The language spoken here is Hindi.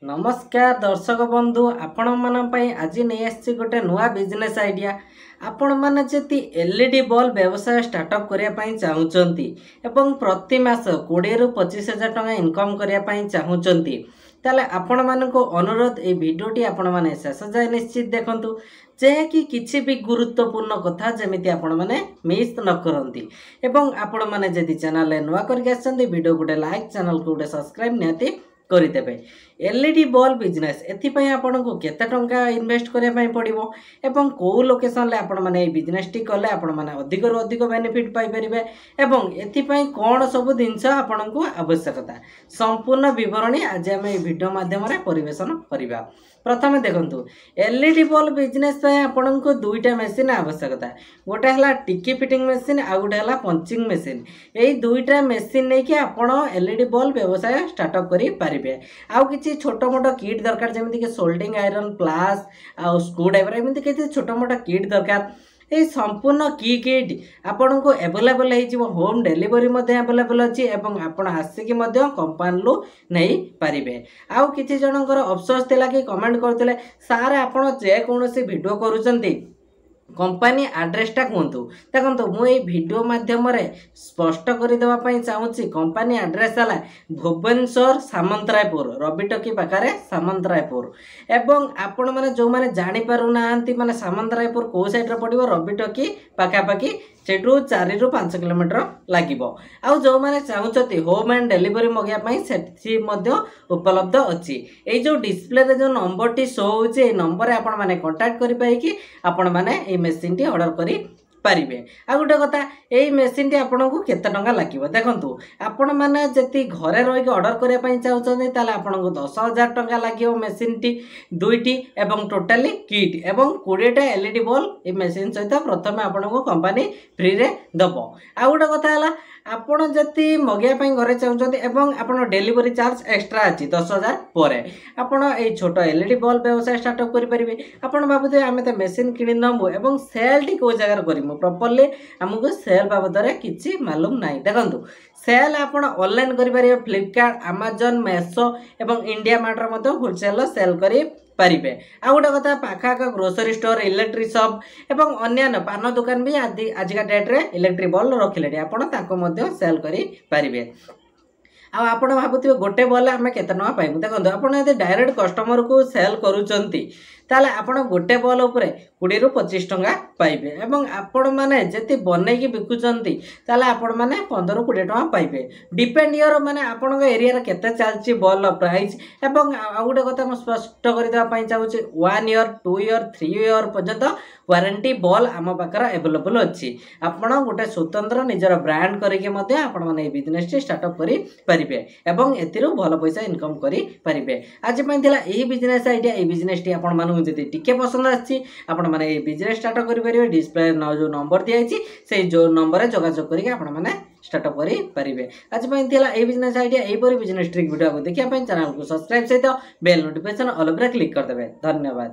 नमस्कार दर्शक बंधु आपण मन आज नहीं आसी गोटे नुआ बिजनेस आइडिया। आपण मैंने जति एलईडी बल्ब व्यवसाय स्टार्टअप करने चाहूँगी एवं प्रति मास 20 ରୁ 25,000 टका इनकम करने चाहूँगी ताले आपण मानको अनुरोध ए वीडियोटी आपण माने शेष जाए निश्चित देखंतु जे कि किछि भी गुरुत्वपूर्ण कथा जमिति आपण माने मिस न करंती एवं आपण माने जदि चैनल नुआ करके आछंती वीडियो गुटे लाइक चैनल को गुटे सब्सक्राइब नियति करदेवे। एलईडी बल्ब बिजनेस एथिपाई आपनको केते टंका इन्वेस्ट करने पड़ो एवं कौ लोकेशन ले आपण माने बिजनेस टी कले आपण माने अधिक रु अधिक बेनिफिट पाई परिबे एवं एथिपाई कोन सब जिनस आपनको आवश्यकता संपूर्ण विवरणी आज हम ए वीडियो माध्यम रे परिवेशन करिबा। प्रथमे देखंतु एलईडी बल्ब बिजनेस पे आपनको दुईटा मशीन आवश्यकता गोटे हला टिकी फिटिंग मशीन आ गोटे हला पंचिंग मशीन। एई दुईटा मशीन नै कि आपण एलईडी बल्ब व्यवसाय स्टार्टअप करि पारिबे। आउ किछि छोटो मोटो किट दरकार जेमिति कि सोल्डिंग आयरन प्लास आ स्क्रू ड्राइवर एमिति किछि छोटो मोटो किट दरकार। ये संपूर्ण की किट आपन को अवेलेबल हो होम डिलीवरी अवेलेबल अच्छी एवं आपण आसिक कंपानी लु नहीं पारिबे। आउ किछि जनकर अफसोस थिला कि कमेंट करथिले सार आपण जे कोनोसी वीडियो करूचंती कंपनी एड्रेसटा कहतु देखो मुझे वीडियो मध्यम स्पष्ट करदेवाई चाहूँगी। कंपनी एड्रेस है भुवनेश्वर सामंतरायपुर रविटकी पाखे सामंतरायपुर एवं आपण मैंने जो मैंने जापर ना माने सामंतरायपुर कौ साइड पड़ो रविटकी पाखापाखि सेठू 4 ରୁ 5 किलोमीटर लगे। आउ जो मैंने चाहते होम एंड डिलीवरी मगापी से उपलब्ध अच्छी ये जो डिस्प्ले जो नंबर टी शो होचे नंबर आपण मैंने कांटेक्ट करें आपण मैंने मेसीन टी ऑर्डर करी पारिबे। आ गोटे कथा यही मेसीन टी आपन को केते टंका लागिवो देखंतु आपण माने जति घरे रही ऑर्डर करने पई चाहउछन्ते ताले आपन को 10,000 टंका लागिवो मेसीन टी दुईटी एवं टोटाली किट एवं 20 टा एलईडी बल्ब ए मेसीन सहित प्रथमे आपन को कंपनी फ्री रे दबो। आ गोटे कथा हला आपण जति मगिया पई घरे चाहउछन्ते एवं आपण डिलीवरी चार्ज एक्स्ट्रा अछि 10,000 परे आपण ए छोटो एलईडी बल्ब व्यवसाय स्टार्टअप करि परिबे। आपण बाबूते आमे त मेसीन किनि नमु एवं सेल टी को जगह करिमु प्रॉपर्ली हमको सेल बाबद किसी मालूम ना। देखो सेल आप ऑनलाइन करें फ्लिपकार्ट अमेजन मेसो एवं इंडिया मार्ट होलसेल सेल करें। आ गोटे कथा पाखाक ग्रोसरी स्टोर इलेक्ट्रिक शॉप एवं अन्य पान दुकान भी आजिका डेट्रे इलेक्ट्रिक बल्ब रखिले आपको सेल करें। आप भावुवे गोटे बल्ब आम के पाइबू देखो आप डायरेक्ट कस्टमर को सेल करुँच ताले आपण गोटे बल्ब उपरे 20 ରୁ 25 टंका पाइबे एवं आपण माने जति बनेकी बिकुचंती ताले आपण माने 15 ରୁ 20 टंका पाइबे डिपेंड योर माने आपण एरिया रे केते चलची बल्ब प्राइस एवं आ गोटे कथा म स्पष्ट कर देबा पई चाहूची 1 ईयर 2 ईयर 3 ईयर पर्यंत वारंटी बल्ब आम पाखर अवेलेबल अच्छी। आपण गोटे स्वतंत्र निजर ब्रांड करके मध्य आपण माने बिजनेस टी स्टार्टअप करि परिबे एवं एतिरु भल पैसा इनकम करि परिबे। आज पई थिला एही बिजनेस आइडिया ए बिजनेस टी आपण मानु जति टिके पसंद आछि आपण माने ए बिजनेस स्टार्टअप करि परिबे। डिस्प्ले जो नंबर दिया अछि से जो नंबर जोगाजोग करके आपण माने स्टार्टअप करि परिबे। आज पई थिला ए बिजनेस आइडिया एही परि बिजनेस ट्रिक वीडियो को देखिया पई चैनल को सब्सक्राइब सहित बेल नोटिफिकेशन ऑल पर क्लिक कर देबे। धन्यवाद।